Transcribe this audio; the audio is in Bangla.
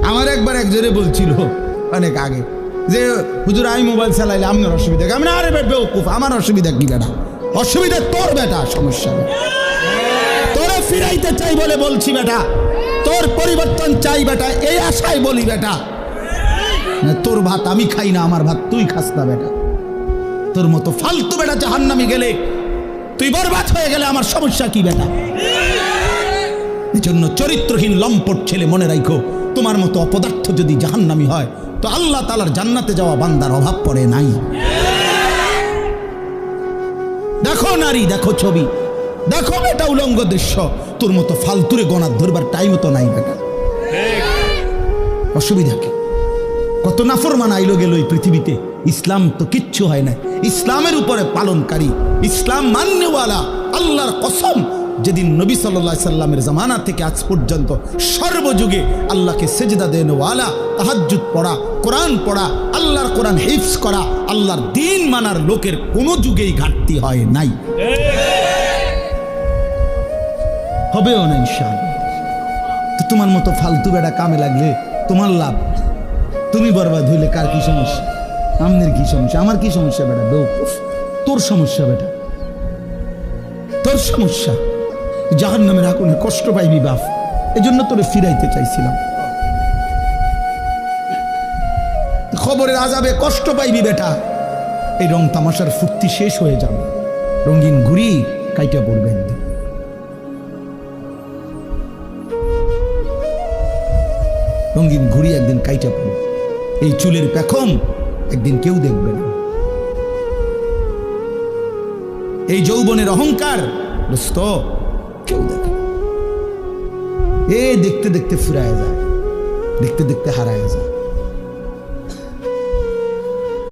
আমার একবার একজনে বলছিল অনেক আগে যে হুজুর আমি মোবাইল চালাইলে আপনার অসুবিধা কি? আমি না, আরে বেওকুফ, আমার অসুবিধা কি বেটা? অসুবিধা তোর বেটা, সমস্যা তোরে ফিরাইতে চাই বলে বলছি বেটা, তোর পরিবর্তন চাই বেটা, এই আশায় বলি বেটা। তোর ভাত আমি খাই না, আমার ভাত তুই খাস না বেটা। তোর মতো ফালতু বেটা জাহান্নামে গেলে, তুই বরবাদ হয়ে গেলে আমার সমস্যা কি বেটা? এজন্য চরিত্রহীন লম্পট ছেলে মনে রাখো, তোমার মতো অপদার্থ যদি জাহান্নামী হয় তো আল্লাহ তাআলার জান্নাতে যাওয়া বান্দার অভাব পড়ে নাই। দেখো নারী, দেখো ছবি, দেখো বেটা উলঙ্গ দৃশ্য, তোর মতো ফালতুরে গণার ধরবার টাইম তো নাই বেটা। অসুবিধা কি? কত নাফরমান আইলো গেল এই পৃথিবীতে, ইসলাম তো কিচ্ছু হয় না। ইসলামের উপরে পালনকারী, ইসলাম মান্যওয়ালা, আল্লাহর কসম, যেদিন নবী সাল্লাল্লাহু আলাইহি সাল্লামের জামানা থেকে আজ পর্যন্ত সর্বযুগে আল্লাহকে সেজদা দেনওয়ালা, তাহাজ্জুদ পড়া, কোরআন পড়া, আল্লাহর কোরআন হিফজ করা, আল্লাহর দ্বীন মানার লোকের কোনো যুগেই ঘাটতি হয় নাই, হবেও না ইনশাআল্লাহ। তো তোমার মতো ফালতু বেটা কামে লাগলে তোমার লাভ, তুমি বরবাদ হইলে কার কি সমস্যা? আমনের কি সমস্যা? আমার কি সমস্যা বেটা? বেওকুফ, তোর সমস্যা বেটা, তোর সমস্যা। জাহান্নামের আগুনে কষ্ট পাইবি বাপ, এজন্য তোরে ফিরাইতে চাইছিলাম। খবরের আযাবে কষ্ট পাইবি বেটা, এই রং তামাশার ফুর্তি শেষ হয়ে যাবে, রঙিন ঘুড়ি কাইটা পড়বে একদিন। রঙিন ঘুড়ি একদিন কাইটা পড়বে, এই চুলের পেখম একদিন কেউ দেখবে না, এই যৌবনের অহংকার দোস্ত কেউ দেখে না। এ দেখতে দেখতে ফুরায় যায়, দেখতে দেখতে হারায় যায়।